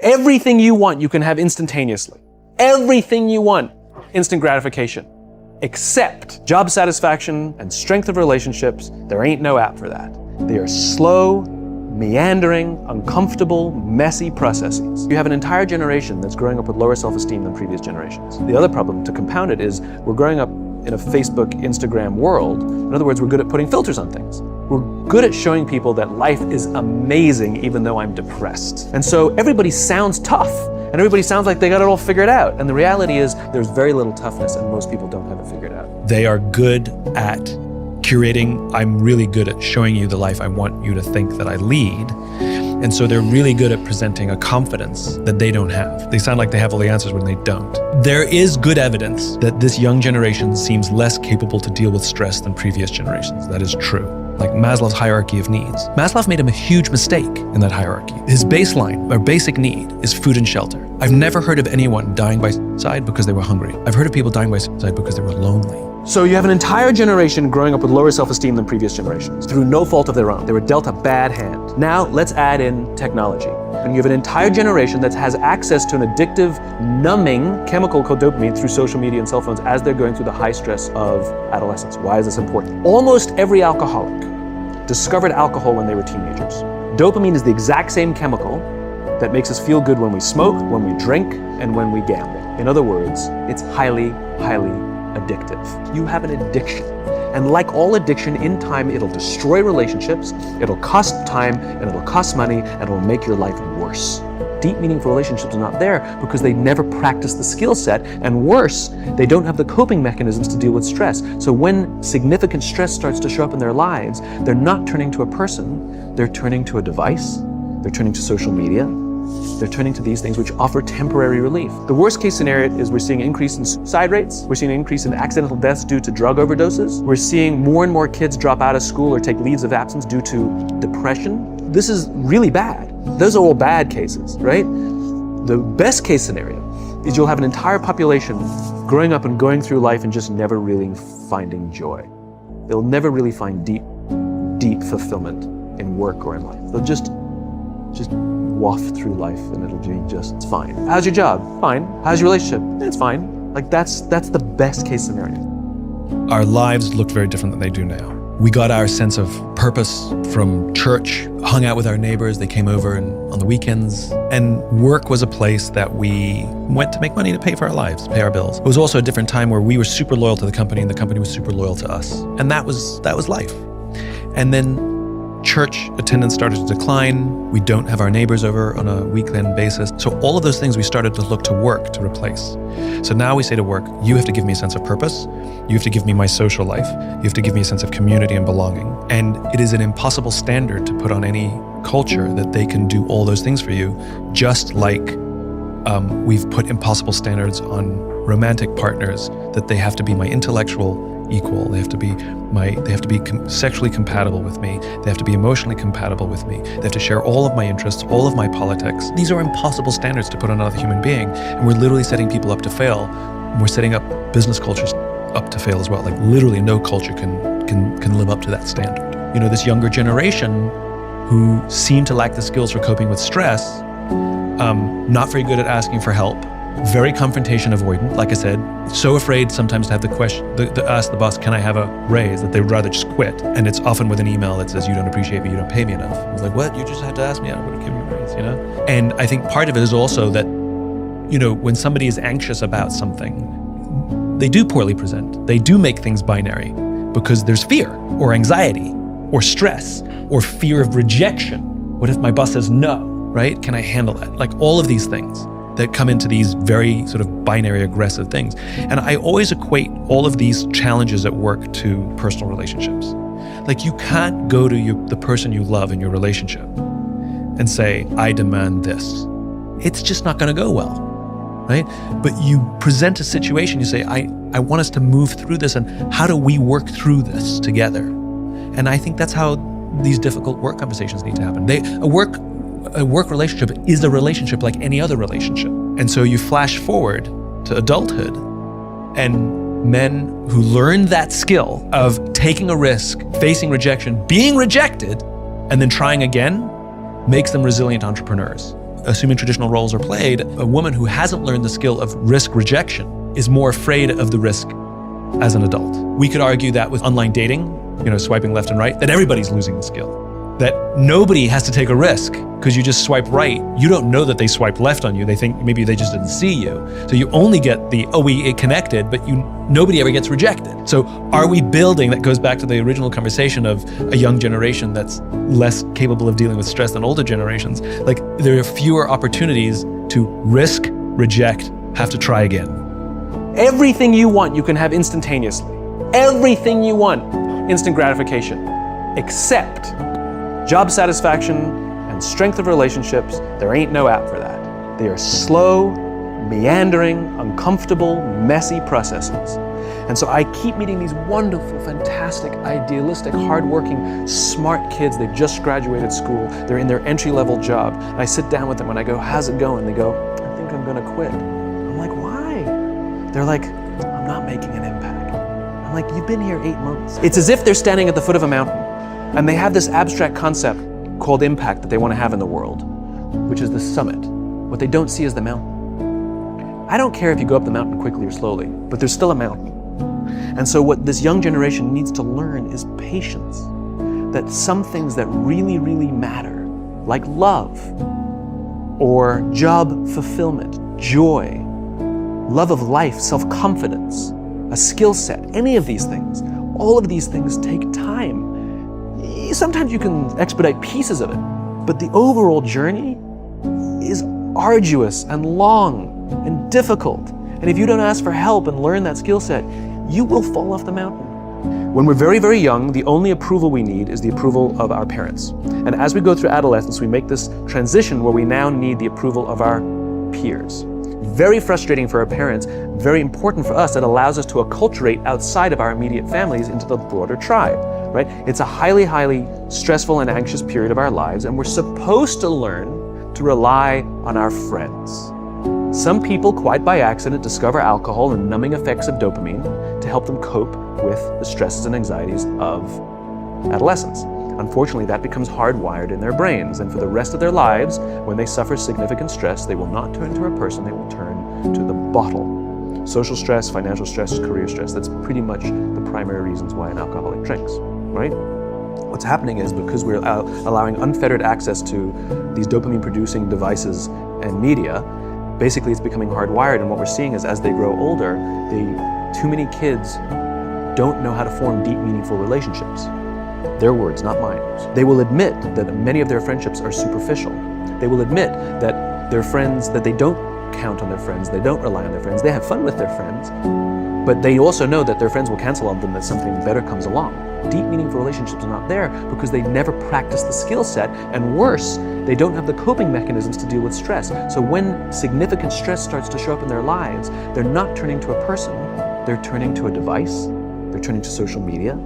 Everything you want, you can have instantaneously. Everything you want, instant gratification. Except job satisfaction and strength of relationships, there ain't no app for that. They are slow, meandering, uncomfortable, messy processes. You have an entire generation that's growing up with lower self-esteem than previous generations. The other problem, to compound it, is we're growing up in a Facebook, Instagram world. In other words, we're good at putting filters on things. We're good at showing people that life is amazing even though I'm depressed. And so everybody sounds tough and everybody sounds like they got it all figured out. And the reality is there's very little toughness and most people don't have it figured out. They are good at curating. I'm really good at showing you the life I want you to think that I lead. And so they're really good at presenting a confidence that they don't have. They sound like they have all the answers when they don't. There is good evidence that this young generation seems less capable to deal with stress than previous generations. That is true. Like Maslow's hierarchy of needs. Maslow made a huge mistake in that hierarchy. His baseline, or basic need, is food and shelter. I've never heard of anyone dying by suicide because they were hungry. I've heard of people dying by suicide because they were lonely. So you have an entire generation growing up with lower self-esteem than previous generations, through no fault of their own. They were dealt a bad hand. Now let's add in technology. And you have an entire generation that has access to an addictive, numbing chemical called dopamine through social media and cell phones as they're going through the high stress of adolescence. Why is this important? Almost every alcoholic discovered alcohol when they were teenagers. Dopamine is the exact same chemical that makes us feel good when we smoke, when we drink, and when we gamble. In other words, it's highly, highly addictive. You have an addiction. And like all addiction, in time, it'll destroy relationships, it'll cost time, and it'll cost money, and it'll make your life worse. Deep, meaningful relationships are not there because they never practice the skill set, and worse, they don't have the coping mechanisms to deal with stress. So when significant stress starts to show up in their lives, they're not turning to a person, they're turning to a device, they're turning to social media, they're turning to these things which offer temporary relief. The worst case scenario is we're seeing an increase in suicide rates, we're seeing an increase in accidental deaths due to drug overdoses, we're seeing more and more kids drop out of school or take leaves of absence due to depression. This is really bad. Those are all bad cases, right? The best case scenario is you'll have an entire population growing up and going through life and just never really finding joy. They'll never really find deep fulfillment in work or in life. They'll just waft through life and it'll be just fine. How's your job? Fine. How's your relationship? It's fine. Like that's the best case scenario. Our lives looked very different than they do now. We got our sense of purpose from church, hung out with our neighbors, they came over on the weekends, and work was a place that we went to make money to pay for our lives, pay our bills. It was also a different time where we were super loyal to the company and the company was super loyal to us. And that was life. And then church attendance started to decline. We don't have our neighbors over on a weekend basis. So all of those things we started to look to work to replace. So now we say to work, you have to give me a sense of purpose. You have to give me my social life. You have to give me a sense of community and belonging. And it is an impossible standard to put on any culture that they can do all those things for you, just like we've put impossible standards on romantic partners, that they have to be my intellectual equal. They have to be sexually compatible with me. They have to be emotionally compatible with me. They have to share all of my interests, all of my politics. These are impossible standards to put on another human being. And we're literally setting people up to fail. We're setting up business cultures up to fail as well. Like literally no culture can live up to that standard. You know, this younger generation who seem to lack the skills for coping with stress, not very good at asking for help, very confrontation avoidant, like I said, so afraid sometimes to have the question, to ask the boss, can I have a raise, that they would rather just quit. And it's often with an email that says, you don't appreciate me, you don't pay me enough. It's like, what? You just had to ask me, I would have given you a raise, you know? And I think part of it is also that, you know, when somebody is anxious about something, they do poorly present. They do make things binary because there's fear or anxiety or stress or fear of rejection. What if my boss says no, right? Can I handle that? Like all of these things that come into these very sort of binary aggressive things. And I always equate all of these challenges at work to personal relationships. Like you can't go to the person you love in your relationship and say, I demand this. It's just not gonna go well, right? But you present a situation, you say, I want us to move through this, and how do we work through this together? And I think that's how these difficult work conversations need to happen. A work relationship is a relationship like any other relationship. And so you flash forward to adulthood, and men who learn that skill of taking a risk, facing rejection, being rejected, and then trying again, makes them resilient entrepreneurs. assuming traditional roles are played, a woman who hasn't learned the skill of risk rejection is more afraid of the risk as an adult. We could argue that with online dating, swiping left and right, that everybody's losing the skill. That nobody has to take a risk because you just swipe right. You don't know that they swiped left on you. They think maybe they just didn't see you. So you only get we connected, but nobody ever gets rejected. So are we building, that goes back to the original conversation of a young generation that's less capable of dealing with stress than older generations. Like there are fewer opportunities to risk, reject, have to try again. Everything you want, you can have instantaneously. Everything you want, instant gratification, except job satisfaction and strength of relationships. There ain't no app for that. They are slow, meandering, uncomfortable, messy processes. And so I keep meeting these wonderful, fantastic, idealistic, hardworking, smart kids. They've just graduated school. They're in their entry-level job. And I sit down with them and I go, how's it going? They go, I think I'm gonna quit. I'm like, why? They're like, I'm not making an impact. I'm like, you've been here 8 months. It's as if they're standing at the foot of a mountain and they have this abstract concept called impact that they want to have in the world, which is the summit. What they don't see is the mountain. I don't care if you go up the mountain quickly or slowly, but there's still a mountain. And so what this young generation needs to learn is patience. That some things that really, really matter, like love, or job fulfillment, joy, love of life, self-confidence, a skill set, any of these things, all of these things take time. Sometimes you can expedite pieces of it, but the overall journey is arduous and long and difficult. And if you don't ask for help and learn that skill set, you will fall off the mountain. When we're very, very young, the only approval we need is the approval of our parents. And as we go through adolescence, we make this transition where we now need the approval of our peers. Very frustrating for our parents, very important for us. That allows us to acculturate outside of our immediate families into the broader tribe, right? It's a highly, highly stressful and anxious period of our lives, and we're supposed to learn to rely on our friends. Some people, quite by accident, discover alcohol and numbing effects of dopamine to help them cope with the stresses and anxieties of adolescence. Unfortunately, that becomes hardwired in their brains, and for the rest of their lives, when they suffer significant stress, they will not turn to a person, they will turn to the bottle. Social stress, financial stress, career stress, that's pretty much the primary reasons why an alcoholic drinks, right? What's happening is because we're allowing unfettered access to these dopamine-producing devices and media, basically it's becoming hardwired, and what we're seeing is as they grow older, too many kids don't know how to form deep, meaningful relationships. Their words, not mine. They will admit that many of their friendships are superficial. They will admit that their friends, that they don't count on their friends, they don't rely on their friends, they have fun with their friends, but they also know that their friends will cancel on them, that something better comes along. Deep, meaningful relationships are not there because they've never practiced the skill set, and worse, they don't have the coping mechanisms to deal with stress. So when significant stress starts to show up in their lives, they're not turning to a person, they're turning to a device, they're turning to social media,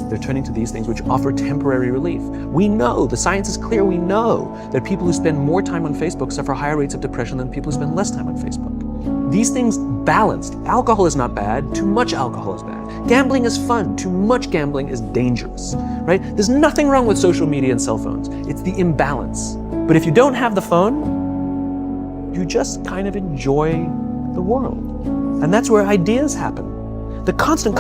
they're turning to these things which offer temporary relief. We know, the science is clear, we know that people who spend more time on Facebook suffer higher rates of depression than people who spend less time on Facebook. These things balanced. Alcohol is not bad, too much alcohol is bad. Gambling is fun, too much gambling is dangerous, right? There's nothing wrong with social media and cell phones. It's the imbalance. But if you don't have the phone, you just kind of enjoy the world. And that's where ideas happen. The constant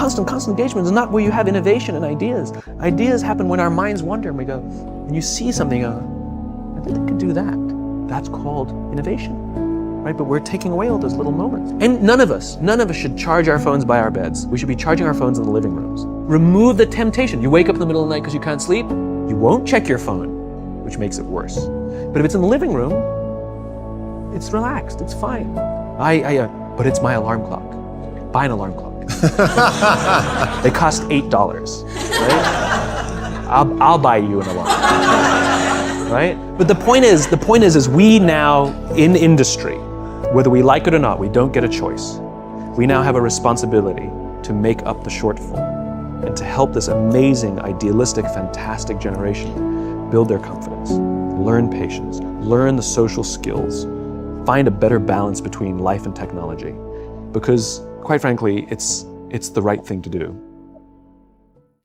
engagement is not where you have innovation and ideas. Ideas happen when our minds wander and we go, and you see something, you go, I think I could do that. That's called innovation, right? But we're taking away all those little moments. And none of us should charge our phones by our beds. We should be charging our phones in the living rooms. Remove the temptation. You wake up in the middle of the night because you can't sleep, you won't check your phone, which makes it worse. But if it's in the living room, it's relaxed, it's fine. But it's my alarm clock. Buy an alarm clock. They cost $8, right? I'll buy you an alarm, right? But the point is we now in industry, whether we like it or not, we don't get a choice. We now have a responsibility to make up the shortfall and to help this amazing, idealistic, fantastic generation build their confidence, learn patience, learn the social skills, find a better balance between life and technology, because quite frankly, it's the right thing to do.